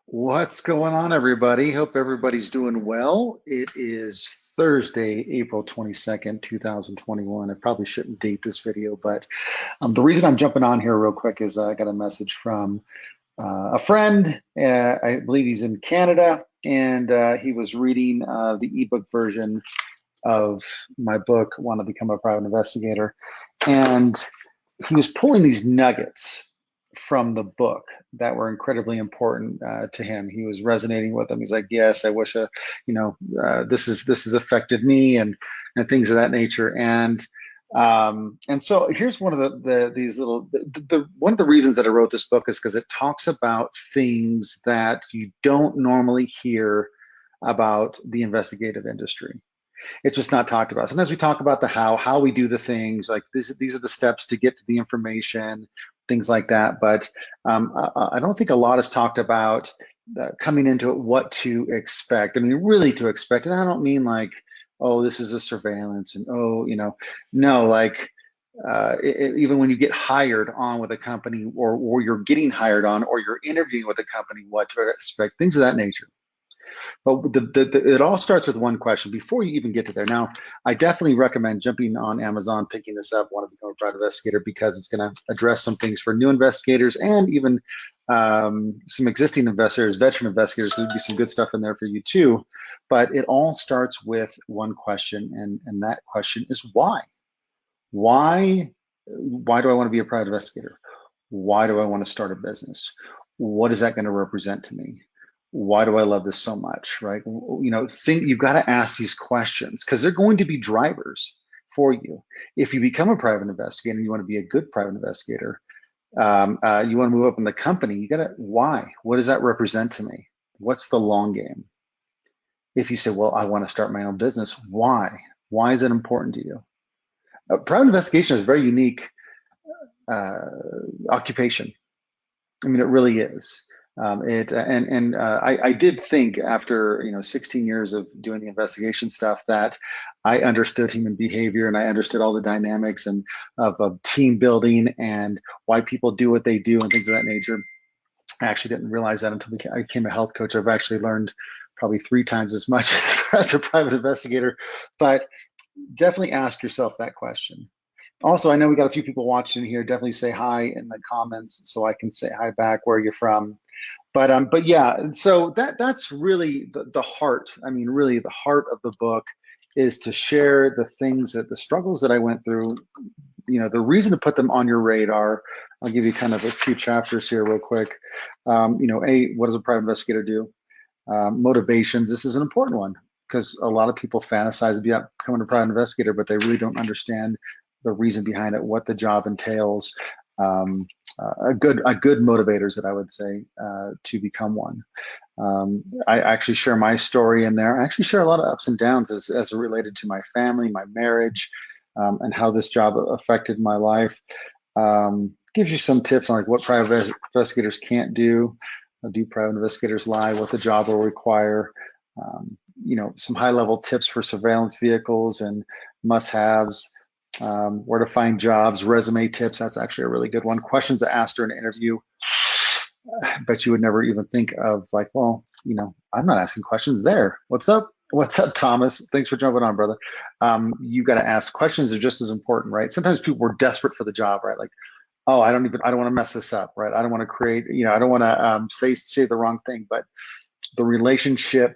What's going on, everybody? Hope everybody's doing well. It is Thursday, April 22nd, 2021. I probably shouldn't date this video, but the reason I'm jumping on here real quick is I got a message from a friend. I believe he's in Canada, and he was reading the ebook version of my book, Want to Become a Private Investigator. And he was pulling these nuggets from the book that were incredibly important to him. He was resonating with them. He's like, "Yes, I wish, this has affected me," and things of that nature. And so here's one of these little one of the reasons that I wrote this book is because it talks about things that you don't normally hear about the investigative industry. It's just not talked about. Sometimes we talk about the how we do the things, like these are the steps to get to the information, things like that. But I don't think a lot is talked about coming into it, what to expect. I mean, really to expect. And I don't mean like, oh, this is a surveillance and, oh, no, like even when you get hired on with a company or you're getting hired on or you're interviewing with a company, what to expect, things of that nature. But it all starts with one question before you even get to there. Now, I definitely recommend jumping on Amazon, picking this up, Want to Become a Private Investigator, because it's going to address some things for new investigators and even some existing investors, veteran investigators. There'll be some good stuff in there for you too. But it all starts with one question, and that question is why? Why? Why do I want to be a private investigator? Why do I want to start a business? What is that going to represent to me? Why do I love this so much, right? You've got to ask these questions because they're going to be drivers for you. If you become a private investigator and you want to be a good private investigator, you want to move up in the company, you got to, why? What does that represent to me? What's the long game? If you say, well, I want to start my own business, why? Why is it important to you? Private investigation is a very unique occupation. I mean, it really is. I did think after 16 years of doing the investigation stuff that I understood human behavior and I understood all the dynamics and of team building and why people do what they do and things of that nature. I actually didn't realize that until I became a health coach. I've actually learned probably 3 times as much as a private investigator, but definitely ask yourself that question. Also, I know we got a few people watching here. Definitely say hi in the comments so I can say hi back where you're from. But yeah, so that's really the heart. I mean, really the heart of the book is to share the things the struggles that I went through, the reason to put them on your radar. I'll give you kind of a few chapters here real quick. What does a private investigator do? Motivations. This is an important one because a lot of people fantasize about becoming a private investigator, but they really don't understand the reason behind it, what the job entails. A good motivators that I would say to become one. I actually share my story in there. I actually share a lot of ups and downs as related to my family, my marriage, and how this job affected my life. Gives you some tips on like what private investigators can't do. Do private investigators lie? What the job will require. Some high level tips for surveillance vehicles and must-haves. Where to find jobs, resume tips. That's actually a really good one. Questions to ask during an interview. I bet you would never even think of like, well, I'm not asking questions there. What's up? What's up, Thomas? Thanks for jumping on, brother. You got to ask questions are just as important, right? Sometimes people are desperate for the job, right? Like, oh, I don't want to mess this up, right? I don't want to create, I don't want to say the wrong thing, but the relationship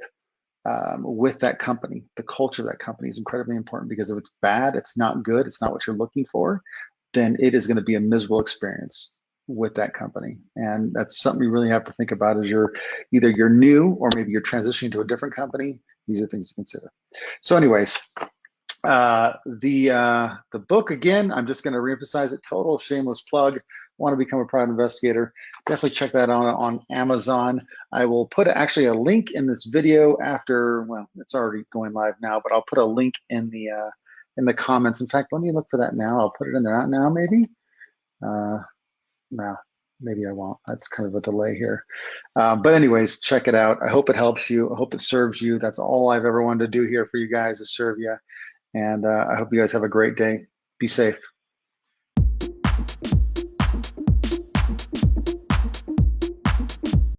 with that company, the culture of that company is incredibly important because if it's bad, it's not good, it's not what you're looking for, then it is going to be a miserable experience with that company. And that's something you really have to think about as you're new or maybe you're transitioning to a different company. These are things to consider. So anyways, the book, again, I'm just going to reemphasize it, total shameless plug. Want to become a private investigator, definitely check that out on Amazon. I will put actually a link in this video after, well, it's already going live now, but I'll put a link in the comments. In fact, let me look for that now. I'll put it in there now, maybe. No, maybe I won't. That's kind of a delay here. But anyways, check it out. I hope it helps you. I hope it serves you. That's all I've ever wanted to do here for you guys, is serve you. And I hope you guys have a great day. Be safe.